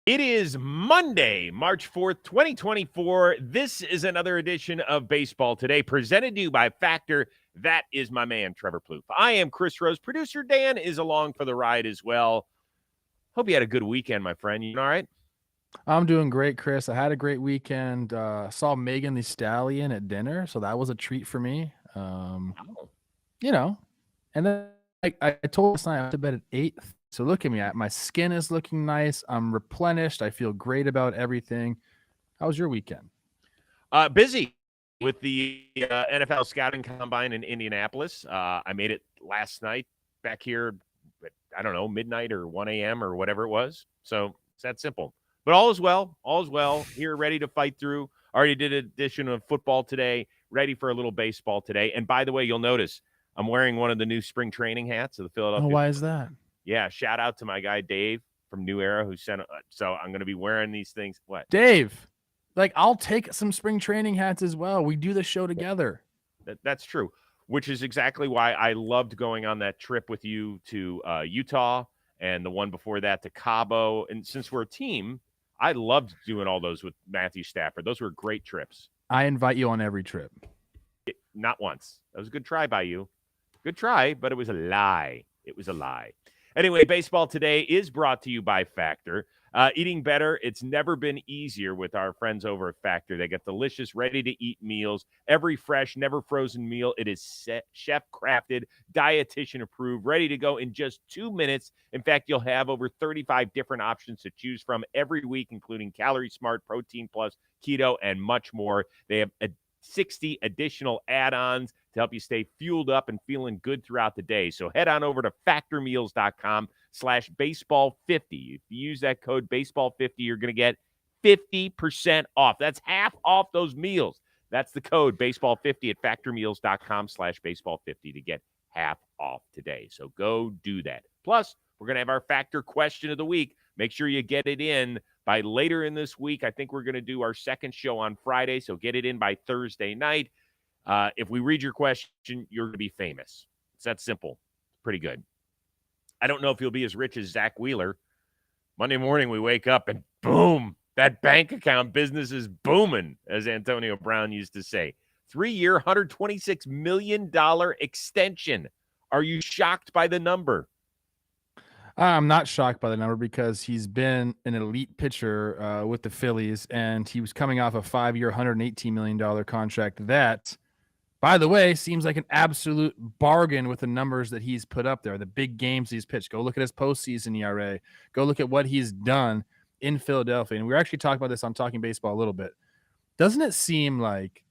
It is Monday, March 4th, 2024. This is another edition of Baseball Today, presented to you by Factor. That is my man, Trevor Plouffe. I am Chris Rose. Producer Dan is along for the ride as well. Hope you had a good weekend, my friend. You all right? I'm doing great, Chris. I had a great weekend. Saw Megan the Stallion at dinner, so that was a treat for me. Oh. You know, and then I told last night I went to bed at 8. So look at me. My skin is looking nice. I'm replenished. I feel great about everything. How was your weekend? Busy with the NFL scouting combine in Indianapolis. I made it last night back here at, I don't know, midnight or 1 a.m. or whatever it was. So it's that simple. But all is well. All is well. Here, ready to fight through. Already did an edition of football today. Ready for a little baseball today. And by the way, you'll notice I'm wearing one of the new spring training hats of the Oh, Philadelphia. why is that? Yeah, shout out to my guy Dave from New Era who sent. So I'm going to be wearing these things. What? Dave, I'll take some spring training hats as well. We do the show together. That's true, which is exactly why I loved going on that trip with you to Utah and the one before that to Cabo. And since we're a team, I loved doing all those with Matthew Stafford. Those were great trips. I invite you on every trip. Not once. That was a good try by you. Good try, but it was a lie. It was a lie. Anyway, baseball today is brought to you by Factor. Eating better, it's never been easier with our friends over at Factor. They got delicious, ready-to-eat meals. Every fresh, never frozen meal, it is chef-crafted, dietitian-approved, ready to go in just 2 minutes. In fact, you'll have over 35 different options to choose from every week, including Calorie Smart, Protein Plus, Keto, and much more. They have 60 additional add-ons to help you stay fueled up and feeling good throughout the day. So head on over to factormeals.com/baseball50. If you use that code baseball50, you're going to get 50% off. That's half off those meals. That's the code baseball50 at factormeals.com/baseball50 to get half off today. So go do that. Plus, we're going to have our Factor question of the week. Make sure you get it in by later in this week. I think we're going to do our second show on Friday, so get it in by Thursday night. If we read your question, you're going to be famous. It's that simple. Pretty good. I don't know if you'll be as rich as Zack Wheeler. Monday morning, we wake up and boom, that bank account business is booming, as Antonio Brown used to say. 3-year, $126 million extension. Are you shocked by the number? I'm not shocked by the number because he's been an elite pitcher with the Phillies, and he was coming off a 5-year, $118 million contract that, by the way, seems like an absolute bargain with the numbers that he's put up there, the big games he's pitched. Go look at his postseason ERA. Go look at what he's done in Philadelphia. And we were actually talking about this on Talking Baseball a little bit. Doesn't it seem like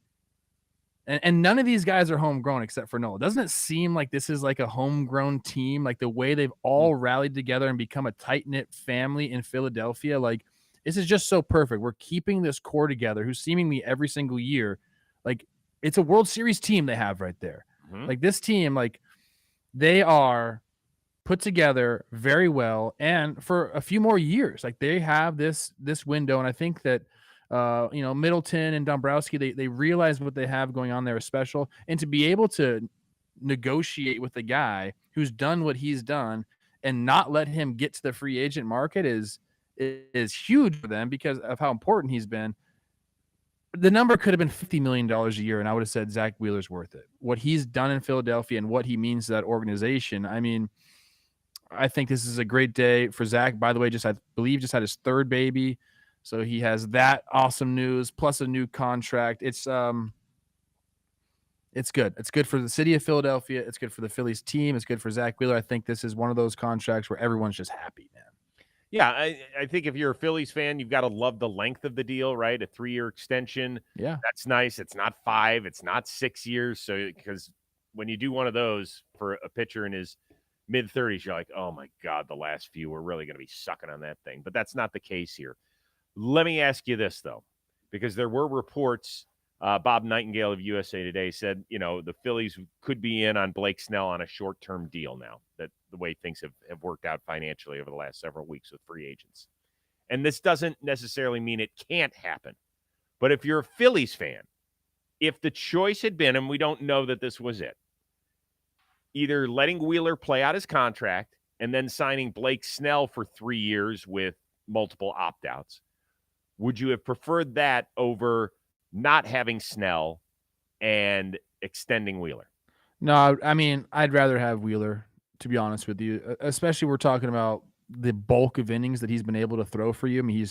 and none of these guys are homegrown except for Nola. Doesn't it seem like this is like a homegrown team? Like the way they've all rallied together and become a tight-knit family in Philadelphia. Like this is just so perfect. We're keeping this core together who seemingly every single year, like it's a World Series team they have right there. Mm-hmm. Like this team, like they are put together very well and for a few more years. Like they have this window, and I think that Middleton and Dombrowski, they realize what they have going on there is special. And to be able to negotiate with the guy who's done what he's done and not let him get to the free agent market is huge for them because of how important he's been. The number could have been $50 million a year, and I would have said Zack Wheeler's worth it. What he's done in Philadelphia and what he means to that organization, I mean, I think this is a great day for Zack. By the way, I believe just had his third baby. So he has that awesome news plus a new contract. It's good. It's good for the city of Philadelphia. It's good for the Phillies team. It's good for Zack Wheeler. I think this is one of those contracts where everyone's just happy, man. Yeah, I think if you're a Phillies fan, you've got to love the length of the deal, right? A 3-year extension. Yeah. That's nice. It's not 5. It's not 6 years. So because when you do one of those for a pitcher in his mid-30s, you're like, oh, my God, the last few, we're really going to be sucking on that thing. But that's not the case here. Let me ask you this, though, because there were reports. Bob Nightingale of USA Today said, the Phillies could be in on Blake Snell on a short-term deal now, that the way things have worked out financially over the last several weeks with free agents. And this doesn't necessarily mean it can't happen. But if you're a Phillies fan, if the choice had been, and we don't know that this was it, either letting Wheeler play out his contract and then signing Blake Snell for 3 years with multiple opt-outs. Would you have preferred that over not having Snell and extending Wheeler? No, I mean, I'd rather have Wheeler, to be honest with you, especially we're talking about the bulk of innings that he's been able to throw for you. I mean,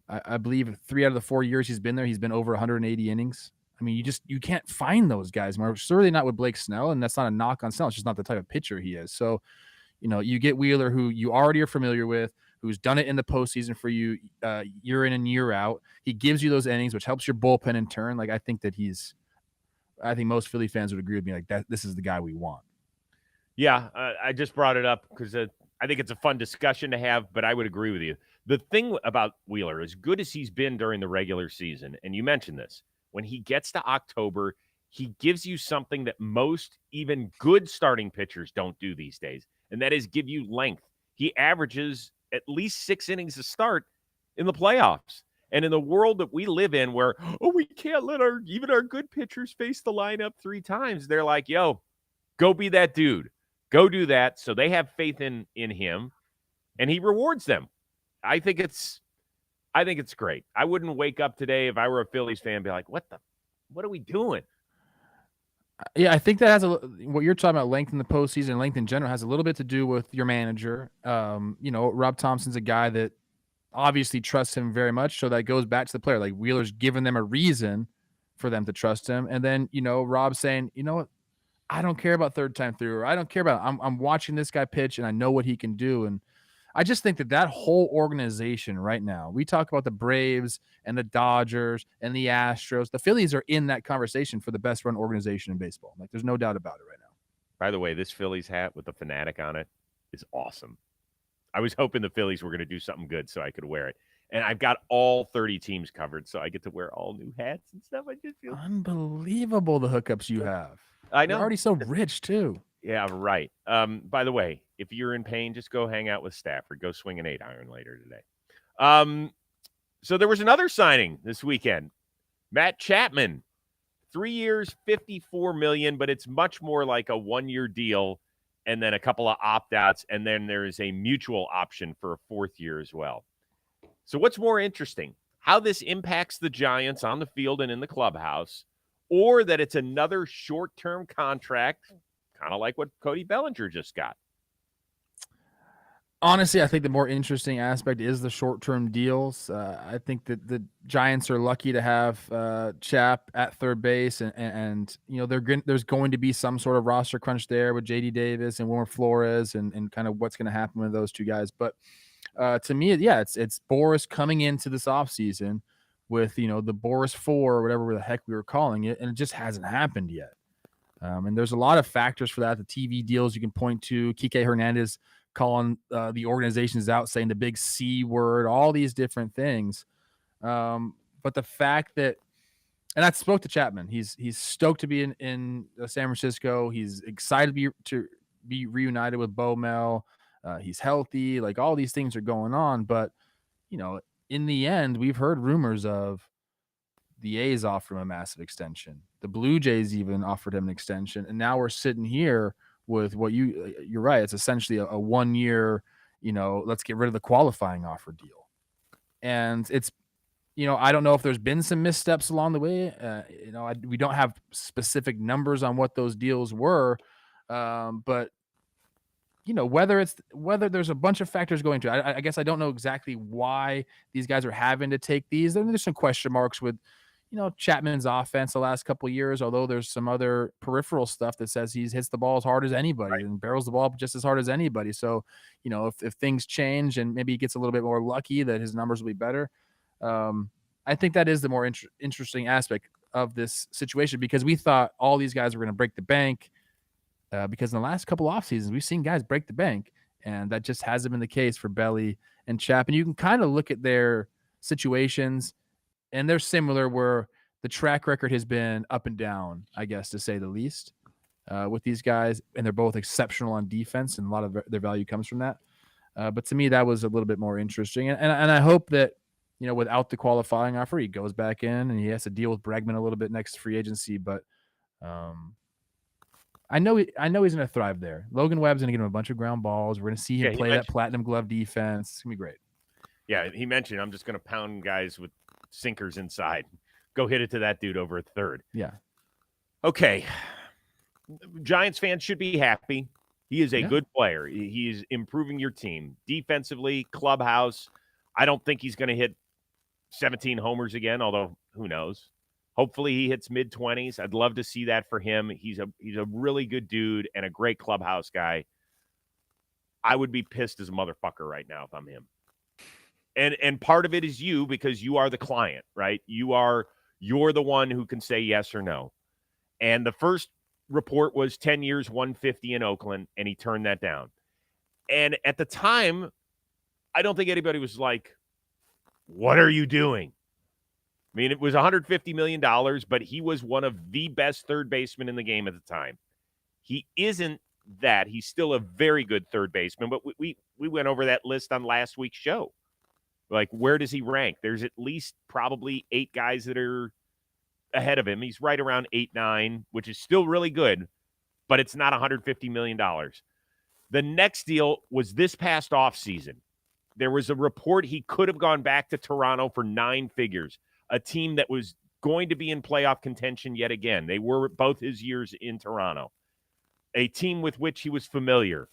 I believe 3 out of the 4 years he's been there, he's been over 180 innings. I mean, you can't find those guys more. Certainly not with Blake Snell, and that's not a knock on Snell. It's just not the type of pitcher he is. So, you get Wheeler, who you already are familiar with, who's done it in the postseason for you year in and year out. He gives you those innings, which helps your bullpen in turn. Like, I think most Philly fans would agree with me. Like, that this is the guy we want. Yeah, I just brought it up because I think it's a fun discussion to have, but I would agree with you. The thing about Wheeler, as good as he's been during the regular season, and you mentioned this, when he gets to October, he gives you something that most even good starting pitchers don't do these days, and that is give you length. He averages at least 6 innings a start in the playoffs. And in the world that we live in where, we can't let even our good pitchers face the lineup 3 times, they're like, yo, go be that dude. Go do that. So they have faith in him, and he rewards them. I think it's great. I wouldn't wake up today if I were a Phillies fan and be like, what are we doing? Yeah, I think that has what you're talking about, length in the postseason, length in general, has a little bit to do with your manager. Rob Thompson's a guy that obviously trusts him very much, so that goes back to the player. Like, Wheeler's given them a reason for them to trust him, and then Rob saying, you know what, I don't care about third time through, or I don't care about. I'm watching this guy pitch, and I know what he can do, and I just think that whole organization right now. We talk about the Braves and the Dodgers and the Astros. The Phillies are in that conversation for the best run organization in baseball. Like, there's no doubt about it right now. By the way, this Phillies hat with the Fanatic on it is awesome. I was hoping the Phillies were going to do something good so I could wear it. And I've got all 30 teams covered, so I get to wear all new hats and stuff. I just feel unbelievable, the hookups you have. I know. You're already so rich, too. Yeah, right. By the way, if you're in pain, just go hang out with Stafford. Go swing an 8-iron later today. So there was another signing this weekend. Matt Chapman, 3 years, $54 million, but it's much more like a 1-year deal and then a couple of opt-outs, and then there is a mutual option for a 4th year as well. So what's more interesting, how this impacts the Giants on the field and in the clubhouse, or that it's another short-term contract, kind of like what Cody Bellinger just got? Honestly, I think the more interesting aspect is the short-term deals. I think that the Giants are lucky to have Chap at third base, and there's going to be some sort of roster crunch there with J.D. Davis and Wilmer Flores, and kind of what's going to happen with those two guys. But to me, yeah, it's Boris coming into this offseason with the Boris 4 or whatever the heck we were calling it, and it just hasn't happened yet. And there's a lot of factors for that. The TV deals you can point to, Kike Hernandez calling the organizations out, saying the big C word, all these different things. But the fact that, and I spoke to Chapman, he's stoked to be in San Francisco. He's excited to be reunited with Bo Mel. He's healthy. Like, all these things are going on. But, in the end, we've heard rumors of the A's offered him a massive extension. The Blue Jays even offered him an extension. And now we're sitting here with what you're right. It's essentially a 1-year, let's get rid of the qualifying offer deal. And it's, I don't know if there's been some missteps along the way. We don't have specific numbers on what those deals were. But whether there's a bunch of factors going to, I guess I don't know exactly why these guys are having to take these. And there's some question marks with, Chapman's offense the last couple of years, although there's some other peripheral stuff that says he hits the ball as hard as anybody, right, and barrels the ball up just as hard as anybody. So, if things change and maybe he gets a little bit more lucky, that his numbers will be better. I think that is the more interesting aspect of this situation, because we thought all these guys were going to break the bank, because in the last couple off seasons, we've seen guys break the bank, and that just hasn't been the case for Belly and Chapman. You can kind of look at their situations, and they're similar, where the track record has been up and down, I guess, to say the least, with these guys. And they're both exceptional on defense, and a lot of their value comes from that. But to me, that was a little bit more interesting. And I hope that, without the qualifying offer, he goes back in and he has to deal with Bregman a little bit next free agency. But I know he's going to thrive there. Logan Webb's going to get him a bunch of ground balls. We're going to see him play that platinum glove defense. It's going to be great. Yeah, he mentioned I'm just going to pound guys with sinkers inside. Go hit it to that dude over at third. Yeah. Okay. Giants fans should be happy. He is a Yeah. good player. He is improving your team defensively, clubhouse. I don't think he's going to hit 17 homers again, although who knows. Hopefully he hits mid-20s. I'd love to see that for him. He's a really good dude and a great clubhouse guy. I would be pissed as a motherfucker right now if I'm him. And part of it is you because you are the client, right? You're the one who can say yes or no. And the first report was 10 years, 150 in Oakland, and he turned that down. And at the time, I don't think anybody was like, what are you doing? I mean, it was $150 million, but he was one of the best third basemen in the game at the time. He isn't that. He's still a very good third baseman, but we went over that list on last week's show. Like, where does he rank? There's at least probably 8 guys that are ahead of him. He's right around 8-9, which is still really good, but it's not $150 million. The next deal was this past offseason. There was a report he could have gone back to Toronto for 9 figures, a team that was going to be in playoff contention yet again. They were both his years in Toronto, a team with which he was familiar,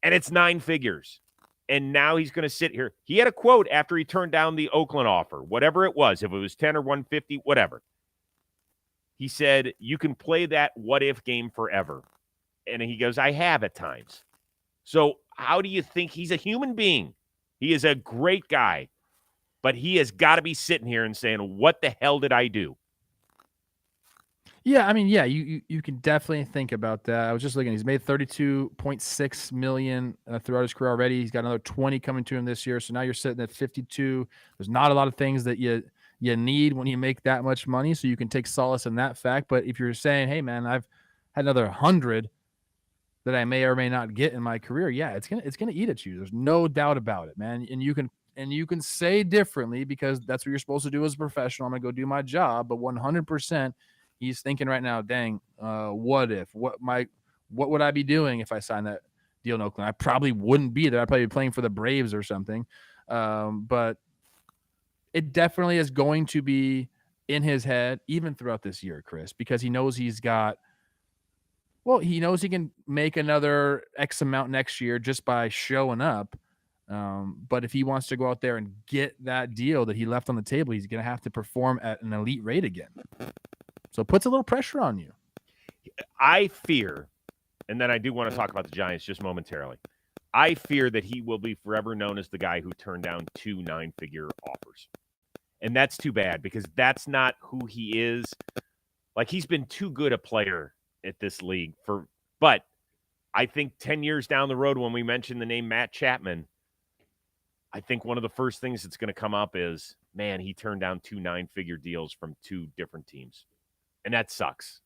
and it's 9 figures. And now he's going to sit here. He had a quote after he turned down the Oakland offer, whatever it was, if it was 10 or 150, whatever. He said, you can play that what-if game forever. And he goes, I have at times. So how do you think he's a human being? He is a great guy, but he has got to be sitting here and saying, what the hell did I do? Yeah, I mean, yeah, you can definitely think about that. I was just looking; he's made $32.6 million throughout his career already. He's got another 20 coming to him this year. So now you're sitting at 52. There's not a lot of things that you need when you make that much money, so you can take solace in that fact. But if you're saying, "Hey, man, I've had another 100 that I may or may not get in my career," yeah, it's gonna eat at you. There's no doubt about it, man. And you can say differently because that's what you're supposed to do as a professional. I'm gonna go do my job, but 100%. He's thinking right now, dang, what would I be doing if I signed that deal in Oakland? I probably wouldn't be there. I'd probably be playing for the Braves or something. But it definitely is going to be in his head even throughout this year, Chris, because he knows he knows he can make another X amount next year just by showing up. But if he wants to go out there and get that deal that he left on the table, he's going to have to perform at an elite rate again. So it puts a little pressure on you. I fear, and then I do want to talk about the Giants just momentarily. I fear that he will be forever known as the guy who turned down 2 9-figure offers. And that's too bad because that's not who he is. Like, he's been too good a player at this league but I think 10 years down the road when we mention the name Matt Chapman, I think one of the first things that's going to come up is, man, he turned down 2 9-figure deals from 2 different teams. And that sucks.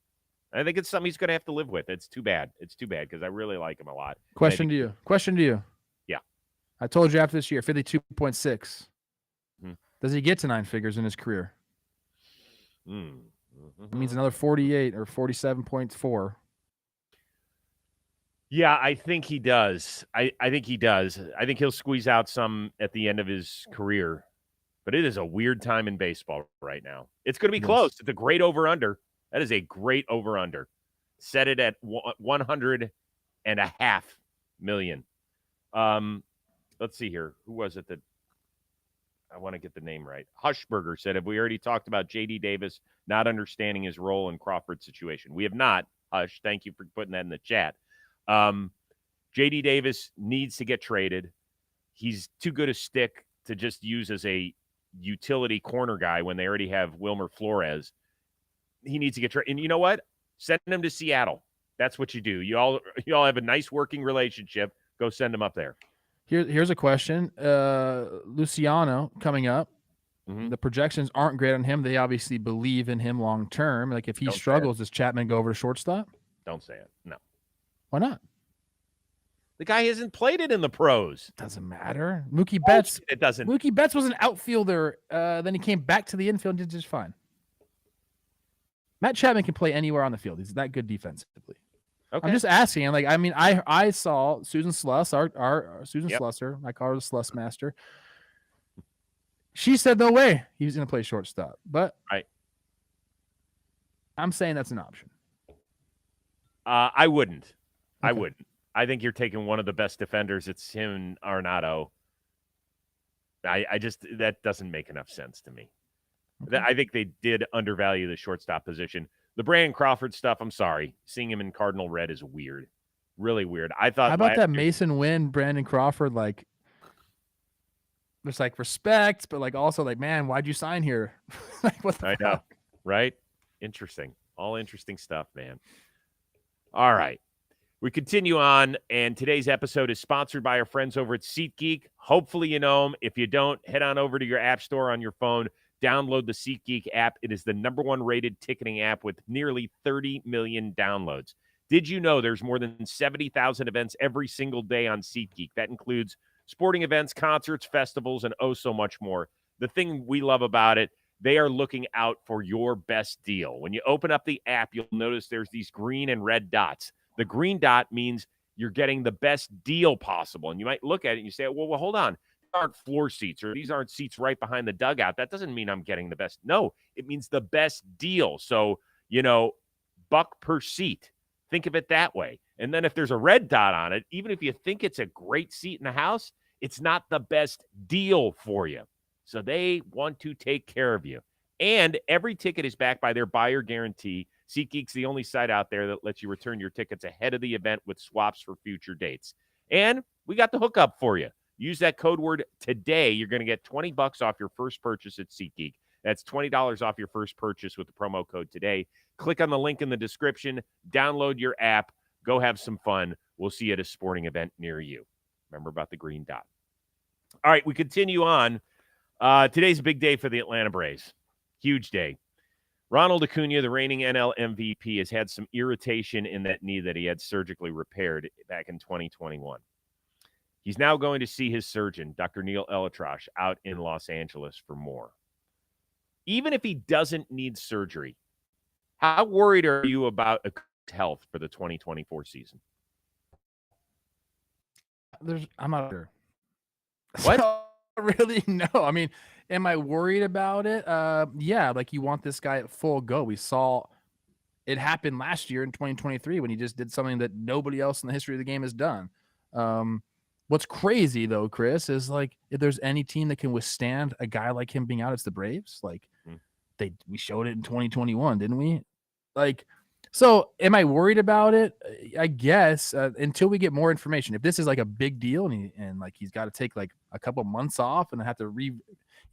I think it's something he's going to have to live with. It's too bad. It's too bad because I really like him a lot. Question to you. Yeah. I told you after this year, 52.6. Hmm. Does he get to 9 figures in his career? Mm-hmm. It means another 48 or 47.4. Yeah, I think he does. I think he does. I think he'll squeeze out some at the end of his career. But it is a weird time in baseball right now. It's going to be close. It's a great over-under. That is a great over-under. Set it at 100.5 million. Let's see here. Who was it that I want to get the name right? Hushberger said, have we already talked about J.D. Davis not understanding his role in Crawford's situation? We have not. Hush, thank you for putting that in the chat. J.D. Davis needs to get traded. He's too good a stick to just use as a utility corner guy when they already have Wilmer Flores. He needs to get traded. And you know what? Send him to Seattle. That's what you do. You all have a nice working relationship. Go send him up there. Here's a question. Luciano coming up. Mm-hmm. The projections aren't great on him. They obviously believe in him long term. Like, if he struggles, does Chapman go over to shortstop? Don't say it. No. Why not? The guy hasn't played it in the pros. Doesn't matter. Mookie Betts. It doesn't. Mookie Betts was an outfielder. Then he came back to the infield and did just fine. Matt Chapman can play anywhere on the field. He's that good defensively. Okay. I'm just asking. Like, I mean, I saw Susan Sluss, our Susan Slusser. I call her the Sluss Master. She said no way he was going to play shortstop, but Right. I'm saying that's an option. I wouldn't. I Okay. wouldn't. I think you're taking one of the best defenders. It's him and Arenado. I just that doesn't make enough sense to me. Okay. I think they did undervalue the shortstop position. The Brandon Crawford stuff, I'm sorry. Seeing him in Cardinal red is weird. Really weird. I thought How about last that year, Mason Wynn, Brandon Crawford, like there's like respect, but like also like, man, why'd you sign here? Like what the I know, fuck? right? Interesting. All interesting stuff, man. All right. We continue on, and today's episode is sponsored by our friends over at SeatGeek. Hopefully you know them. If you don't, head on over to your app store on your phone. Download the SeatGeek app. It is the #1 rated ticketing app with nearly 30 million downloads. Did you know there's more than 70,000 events every single day on SeatGeek? That includes sporting events, concerts, festivals, and oh so much more. The thing we love about it, they are looking out for your best deal. When you open up the app, you'll notice there's these green and red dots. The green dot means you're getting the best deal possible. And you might look at it and you say, well, hold on. These aren't floor seats or these aren't seats right behind the dugout. That doesn't mean I'm getting the best. No, it means the best deal. So, buck per seat. Think of it that way. And then if there's a red dot on it, even if you think it's a great seat in the house, it's not the best deal for you. So they want to take care of you. And every ticket is backed by their buyer guarantee. SeatGeek's the only site out there that lets you return your tickets ahead of the event with swaps for future dates. And we got the hookup for you. Use that code word today. You're going to get $20 off your first purchase at SeatGeek. That's $20 off your first purchase with the promo code today. Click on the link in the description. Download your app. Go have some fun. We'll see you at a sporting event near you. Remember about the green dot. All right, we continue on. Today's a big day for the Atlanta Braves. Huge day. Ronald Acuna, the reigning NL MVP, has had some irritation in that knee that he had surgically repaired back in 2021. He's now going to see his surgeon, Dr. Neil Elitrosh, out in Los Angeles for more. Even if he doesn't need surgery, how worried are you about Acuna's health for the 2024 season? I'm not sure. What? So, really? No. I mean, am I worried about it? Yeah, like you want this guy at full go. We saw it happen last year in 2023 when he just did something that nobody else in the history of the game has done. What's crazy though, Chris, is like if there's any team that can withstand a guy like him being out, it's the Braves. Like we showed it in 2021, didn't we? Like, so am I worried about it? I guess until we get more information. If this is like a big deal and like he's got to take like a couple months off and have to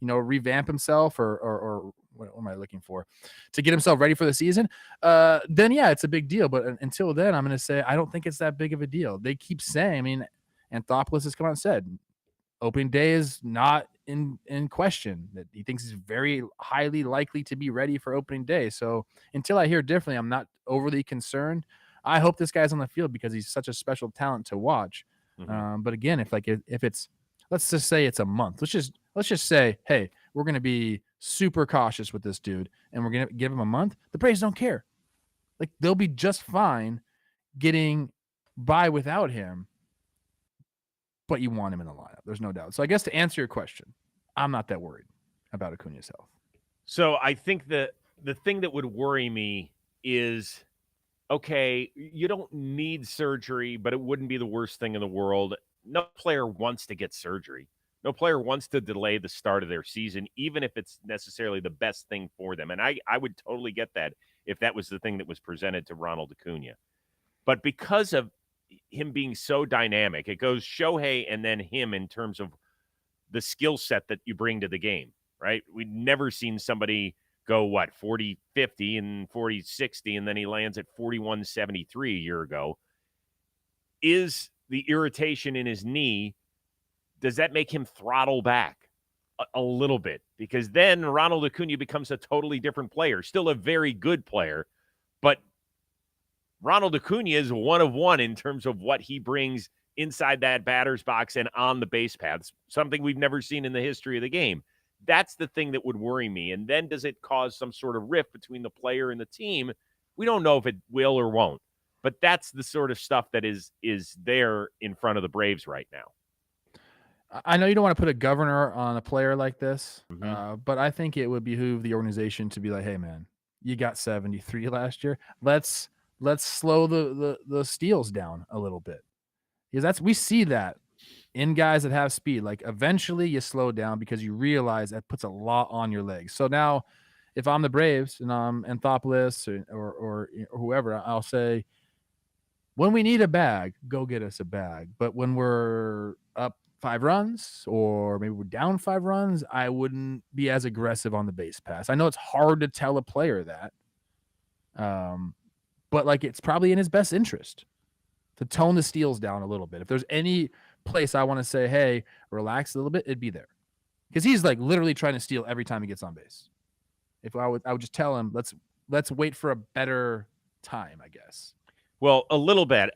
revamp himself or what am I looking for to get himself ready for the season, then yeah, it's a big deal. But until then, I'm going to say I don't think it's that big of a deal. They keep saying, I mean, Anthopoulos has come out and said opening day is not in question, that he thinks he's very highly likely to be ready for opening day. So until I hear differently, I'm not overly concerned. I hope this guy's on the field because he's such a special talent to watch. But again, if it's, let's just say it's a month, let's just say, hey, we're going to be super cautious with this dude and we're going to give him a month. The Braves don't care. Like they'll be just fine getting by without him. But you want him in the lineup. There's no doubt. So I guess to answer your question, I'm not that worried about Acuna's health. So I think the thing that would worry me is, okay, you don't need surgery, but it wouldn't be the worst thing in the world. No player wants to get surgery. No player wants to delay the start of their season, even if it's necessarily the best thing for them. And I would totally get that if that was the thing that was presented to Ronald Acuna. But because of him being so dynamic, it goes Shohei and then him in terms of the skill set that you bring to the game, right? We've never seen somebody go, 40-50 and 40-60, and then he lands at 41-73 a year ago. Is the irritation in his knee, does that make him throttle back a little bit? Because then Ronald Acuna becomes a totally different player, still a very good player, but Ronald Acuna is one of one in terms of what he brings inside that batter's box and on the base paths, something we've never seen in the history of the game. That's the thing that would worry me. And then does it cause some sort of rift between the player and the team? We don't know if it will or won't. But that's the sort of stuff that is there in front of the Braves right now. I know you don't want to put a governor on a player like this, Mm-hmm. but I think it would behoove the organization to be like, hey man, you got 73 last year. Let's slow the steals down a little bit. Because we see that in guys that have speed. Like eventually you slow down because you realize that puts a lot on your legs. So now if I'm the Braves and I'm Anthopoulos or whoever, I'll say, when we need a bag, go get us a bag. But when we're up 5 runs or maybe we're down 5 runs, I wouldn't be as aggressive on the base pass. I know it's hard to tell a player that, but like it's probably in his best interest to tone the steals down a little bit. If there's any place I want to say, hey, relax a little bit, it'd be there. Because he's like literally trying to steal every time he gets on base. If I would just tell him, let's wait for a better time, I guess. Well, a little bit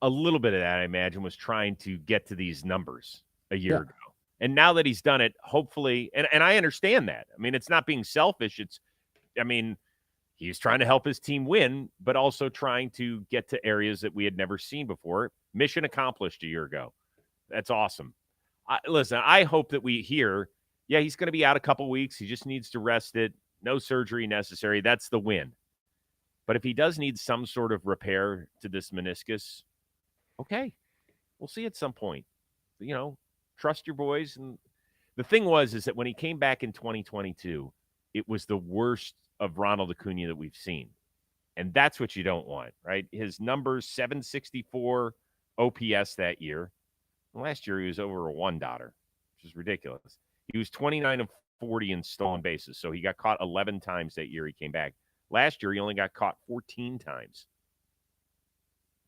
of that, I imagine, was trying to get to these numbers a year ago. And now that he's done it, hopefully, and I understand that. I mean, it's not being selfish. He's trying to help his team win, but also trying to get to areas that we had never seen before. Mission accomplished a year ago. That's awesome. Listen, I hope that we hear, yeah, he's going to be out a couple weeks. He just needs to rest it. No surgery necessary. That's the win. But if he does need some sort of repair to this meniscus, okay, we'll see at some point. Trust your boys. And the thing is that when he came back in 2022, it was the worst of Ronald Acuna that we've seen. And that's what you don't want, right? His numbers, 764 OPS that year. And last year, he was over a $1, which is ridiculous. He was 29 of 40 in stolen bases. So he got caught 11 times that year he came back. Last year, he only got caught 14 times.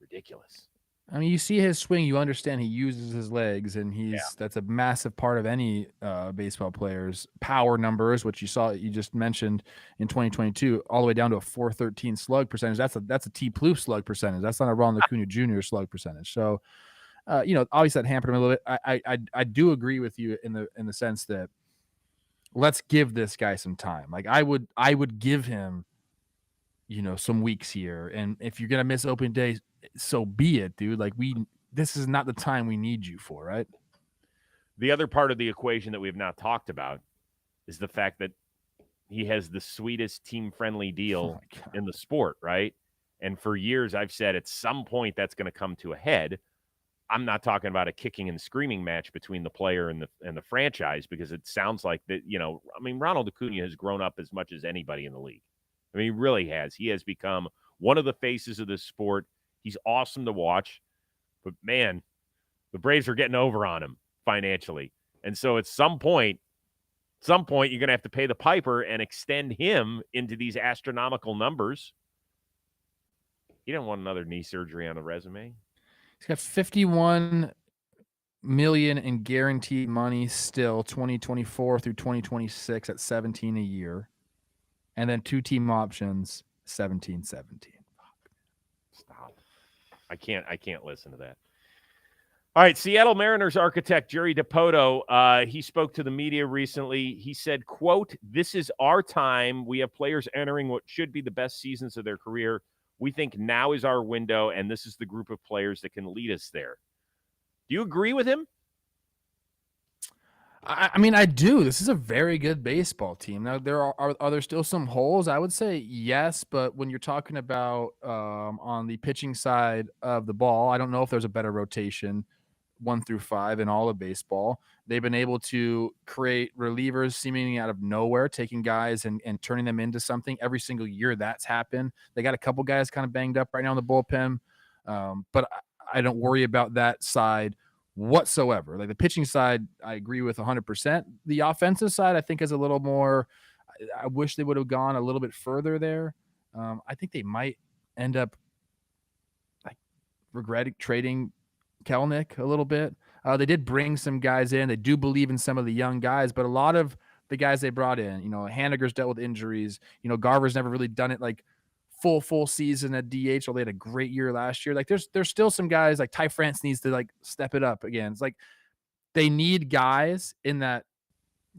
Ridiculous. I mean, you see his swing, you understand he uses his legs, and that's a massive part of any baseball player's power numbers, which you just mentioned in 2022, all the way down to a 413 slug percentage. That's a T. Plouffe slug percentage. That's not a Ronald Acuna Jr. slug percentage. So, obviously that hampered him a little bit. I do agree with you in the sense that let's give this guy some time. Like I would give him, some weeks here, and if you're gonna miss open days, so be it, dude. Like this is not the time we need you for, right? The other part of the equation that we have not talked about is the fact that he has the sweetest team-friendly deal in the sport, right? And for years, I've said at some point that's going to come to a head. I'm not talking about a kicking and screaming match between the player and the franchise, because it sounds like that. Ronald Acuna has grown up as much as anybody in the league. I mean, he really has. He has become one of the faces of this sport. He's awesome to watch, but man, the Braves are getting over on him financially. And so at some point, you're going to have to pay the piper and extend him into these astronomical numbers. He didn't want another knee surgery on the resume. He's got $51 million in guaranteed money still, 2024 through 2026 at 17 a year. And then 2 team options, 17. Stop. I can't listen to that. All right, Seattle Mariners architect Jerry DiPoto, he spoke to the media recently. He said, quote, "This is our time. We have players entering what should be the best seasons of their career. We think now is our window, and this is the group of players that can lead us there." Do you agree with him? I mean, I do. This is a very good baseball team. Now, are there still some holes? I would say yes, but when you're talking about on the pitching side of the ball, I don't know if there's a better rotation 1 through 5 in all of baseball. They've been able to create relievers seemingly out of nowhere, taking guys and turning them into something every single year. That's happened. They got a couple guys kind of banged up right now in the bullpen, but I don't worry about that side whatsoever. Like the pitching side, I agree with 100%. The offensive side, I think, is a little more. I wish they would have gone a little bit further there. I think they might end up regretting trading Kelnick a little bit. They did bring some guys in. They do believe in some of the young guys, but a lot of the guys they brought in, Haniger's dealt with injuries. Garver's never really done it like full season at DH, although they had a great year last year. Like there's still some guys like Ty France needs to like step it up again. It's like they need guys in that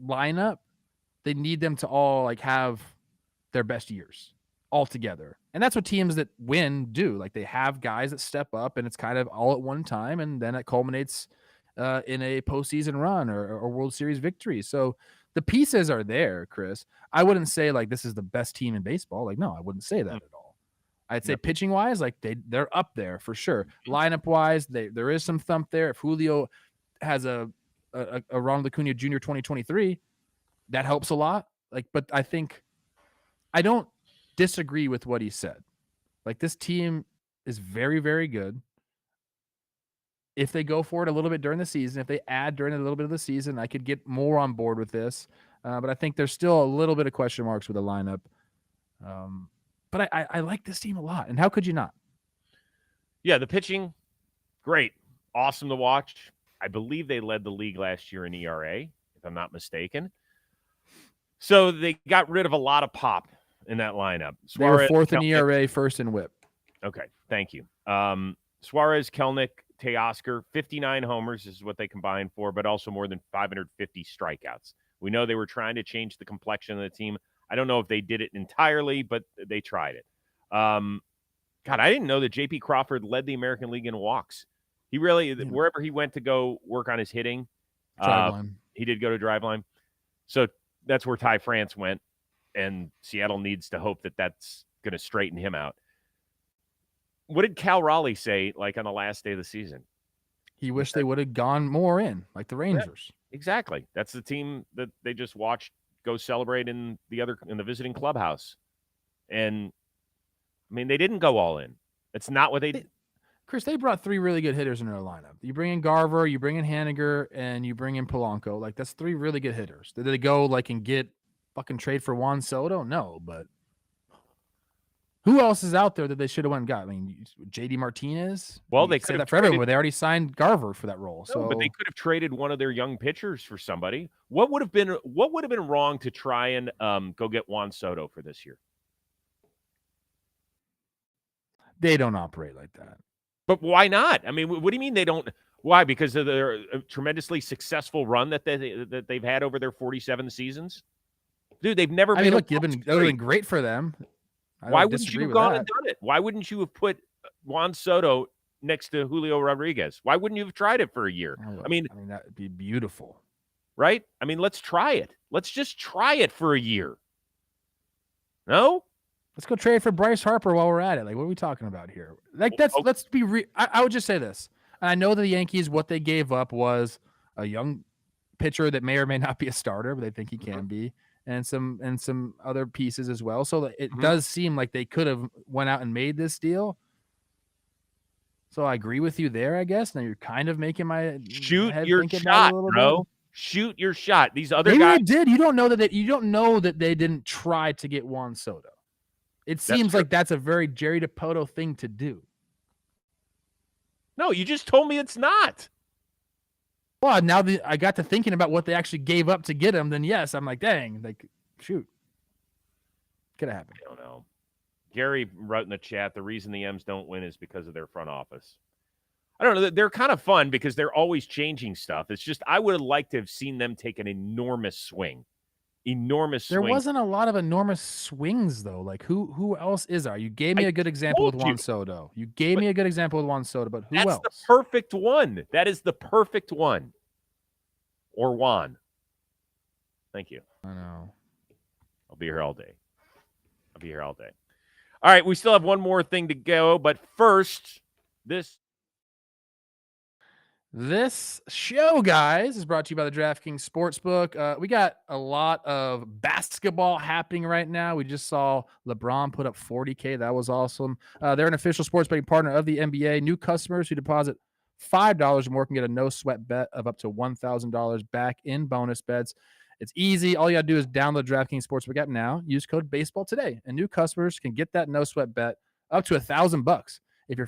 lineup. They need them to all like have their best years all together. And that's what teams that win do. Like they have guys that step up and it's kind of all at one time. And then it culminates in a postseason run or World Series victory. So the pieces are there, Chris. I wouldn't say like this is the best team in baseball. Like, no, I wouldn't say that at all. I'd say pitching wise, like they're up there for sure. Lineup wise, there is some thump there. If Julio has a Ronald Acuna Jr. 2023, that helps a lot. Like, but I think I don't disagree with what he said. Like, this team is very, very good. If they go for it a little bit during the season, if they add during a little bit of the season, I could get more on board with this. But I think there's still a little bit of question marks with the lineup. But I like this team a lot. And how could you not? Yeah, the pitching, great. Awesome to watch. I believe they led the league last year in ERA, if I'm not mistaken. So they got rid of a lot of pop in that lineup. They were fourth in ERA, first in WHIP. Okay, thank you. Suarez, Kelnick, Teoscar, 59 homers is what they combined for, but also more than 550 strikeouts. We know they were trying to change the complexion of the team. I don't know if they did it entirely, but they tried it. God, I didn't know that J.P. Crawford led the American League in walks. He really, wherever he went to go work on his hitting, he did go to Driveline. So that's where Ty France went, and Seattle needs to hope that that's going to straighten him out. What did Cal Raleigh say, like, on the last day of the season? He wished they would have gone more in, like the Rangers. Yeah, exactly. That's the team that they just watched go celebrate in the visiting clubhouse. And, I mean, they didn't go all in. It's not what they did. Chris, they brought three really good hitters in their lineup. You bring in Garver, you bring in Haniger, and you bring in Polanco. Like, that's three really good hitters. Did they go, like, and get fucking trade for Juan Soto? No, but who else is out there that they should have went and got? I mean, JD Martinez? Well, they could say that for everyone, but they already signed Garver for that role. No, but they could have traded one of their young pitchers for somebody. What would have been wrong to try and go get Juan Soto for this year? They don't operate like that. But why not? I mean, what do you mean they don't? Why? Because of their tremendously successful run that they've had over their 47 seasons? Dude, they've never been. I mean, look, that would have been great for them. Why wouldn't you have gone and done it? Why wouldn't you have put Juan Soto next to Julio Rodriguez? Why wouldn't you have tried it for a year? I mean, that would be beautiful. Right? I mean, let's try it. Let's just try it for a year. No? Let's go trade for Bryce Harper while we're at it. Like, what are we talking about here? Like, let's be I would just say this. And I know that the Yankees, what they gave up was a young pitcher that may or may not be a starter, but they think he can be, and some other pieces as well. So it does seem like they could have went out and made this deal. So I agree with you there, I guess. Now you're kind of making my shoot head your shot, bro. Bit. Shoot your shot. These other Maybe guys they did. You don't know that they didn't try to get Juan Soto. It seems like that's a very Jerry DiPoto thing to do. No, you just told me it's not. Well, now that I got to thinking about what they actually gave up to get him, then yes, I'm like, dang, like, shoot. Could have happened. I don't know. Gary wrote in the chat, the reason the M's don't win is because of their front office. I don't know. They're kind of fun because they're always changing stuff. It's just I would have liked to have seen them take an enormous swing. There wasn't a lot of enormous swings, though. Like, who else is there? You gave me a good example with Juan Soto. You gave me a good example with Juan Soto, but who else? That's the perfect one. That is the perfect one. Or Juan. Thank you. I know. I'll be here all day. All right, we still have one more thing to go, but first, This show, guys, is brought to you by the DraftKings Sportsbook. We got a lot of basketball happening right now. We just saw LeBron put up 40K. That was awesome. They're an official sports betting partner of the NBA. New customers who deposit $5 or more can get a no-sweat bet of up to $1,000 back in bonus bets. It's easy. All you got to do is download DraftKings Sportsbook app now. Use code BASEBALL today, and new customers can get that no-sweat bet up to $1,000. If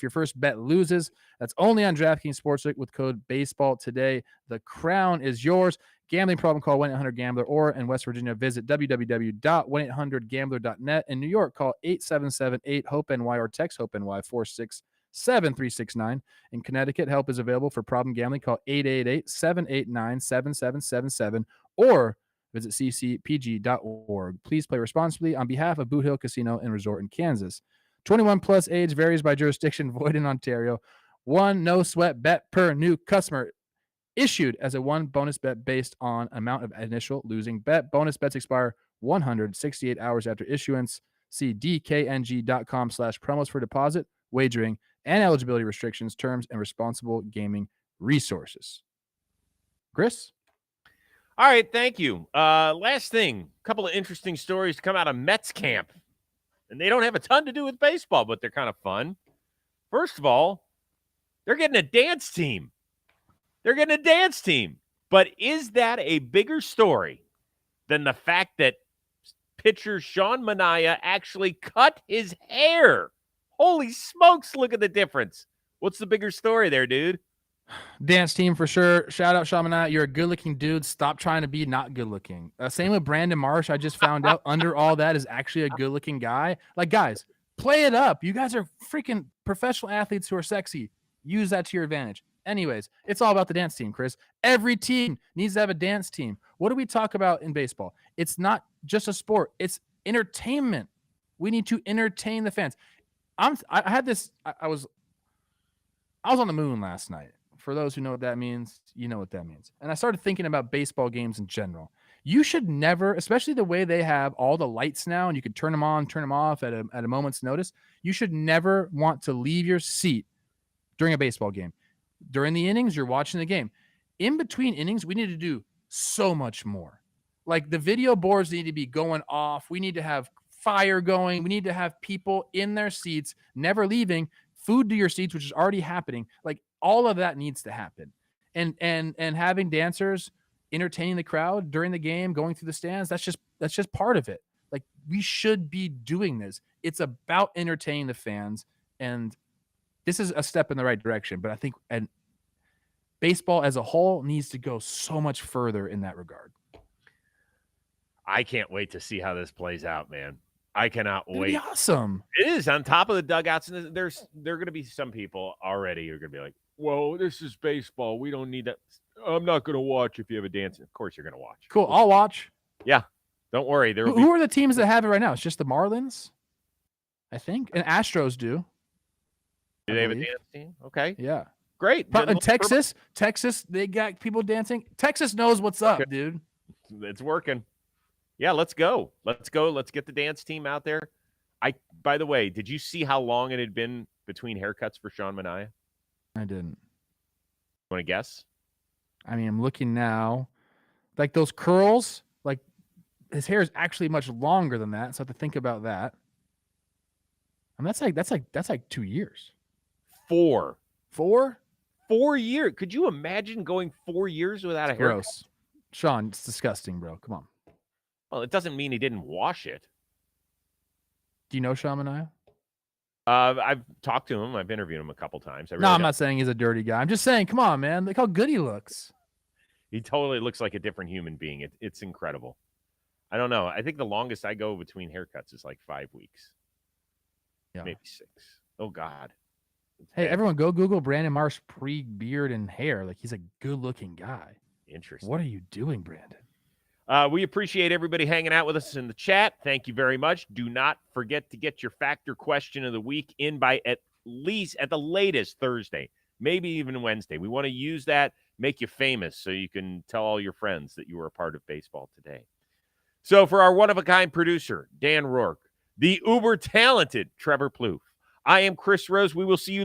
your first bet loses, that's only on DraftKings Sportsbook with code BASEBALL today. The crown is yours. Gambling problem, call 1-800-GAMBLER, or in West Virginia, visit www.1800gambler.net. In New York, call 877-8-HOPE-NY or text HOPE-NY 467-369. In Connecticut, help is available for problem gambling. Call 888-789-7777 or visit ccpg.org. Please play responsibly on behalf of Boot Hill Casino and Resort in Kansas. 21 plus age varies by jurisdiction, void in Ontario. 1 no sweat bet per new customer issued as a 1 bonus bet based on amount of initial losing bet. Bonus bets expire 168 hours after issuance. See dkng.com/promos for deposit, wagering, and eligibility restrictions, terms, and responsible gaming resources. Chris? All right, thank you. Last thing, a couple of interesting stories to come out of Mets camp. And they don't have a ton to do with baseball, but they're kind of fun. First of all, they're getting a dance team. But is that a bigger story than the fact that pitcher Sean Manaea actually cut his hair? Holy smokes, look at the difference. What's the bigger story there, dude? Dance team for sure. Shout out Shamanat. You're a good looking dude. Stop trying to be not good looking. Same with Brandon Marsh. I just found out under all that is actually a good looking guy. Like, guys, play it up. You guys are freaking professional athletes who are sexy. Use that to your advantage. Anyways, it's all about the dance team, Chris. Every team needs to have a dance team. What do we talk about in baseball? It's not just a sport. It's entertainment. We need to entertain the fans. I was on the moon last night. For those who know what that means, you know what that means. And I started thinking about baseball games in general. You should never, especially the way they have all the lights now and you can turn them on, turn them off at a moment's notice. You should never want to leave your seat during a baseball game. During the innings, you're watching the game. In between innings, we need to do so much more. Like the video boards need to be going off. We need to have fire going. We need to have people in their seats, never leaving. Food to your seats, which is already happening. Like all of that needs to happen. And having dancers entertaining the crowd during the game, going through the stands, that's just part of it. Like we should be doing this. It's about entertaining the fans, and this is a step in the right direction. But I think baseball as a whole needs to go so much further in that regard. I can't wait to see how this plays out, man. I cannot wait. It'd be awesome. It is on top of the dugouts, and there are going to be some people already who are going to be like, "Whoa, this is baseball. We don't need that. I'm not going to watch if you have a dance." Of course, you're going to watch. Cool. I'll watch. Yeah, don't worry. Who are the teams that have it right now? It's just the Marlins, I think, and Astros do. Do they have a dance team? Okay. Yeah. Great. Texas, they got people dancing. Texas knows what's up, dude. It's working. Yeah, let's go. Let's get the dance team out there. By the way, did you see how long it had been between haircuts for Sean Manaea? I didn't. Want to guess? I mean, I'm looking now. Like those curls, like his hair is actually much longer than that. So I have to think about that. And that's like 2 years. 4. 4? 4 years. Could you imagine going 4 years without a haircut? Gross. Sean, it's disgusting, bro. Come on. Well, it doesn't mean he didn't wash it. Do you know Sean Manaea? I've talked to him. I've interviewed him a couple times. I'm not saying he's a dirty guy. I'm just saying, come on, man. Look how good he looks. He totally looks like a different human being. It's incredible. I don't know. I think the longest I go between haircuts is like 5 weeks. Yeah. Maybe 6. Oh, God. Hey, everyone go Google Brandon Marsh pre-beard and hair. Like, he's a good-looking guy. Interesting. What are you doing, Brandon? We appreciate everybody hanging out with us in the chat. Thank you very much. Do not forget to get your factor question of the week in by at the latest Thursday, maybe even Wednesday. We want to use that, make you famous so you can tell all your friends that you were a part of baseball today. So for our one-of-a-kind producer, Dan Rourke, the uber-talented Trevor Plouffe, I am Chris Rose. We will see you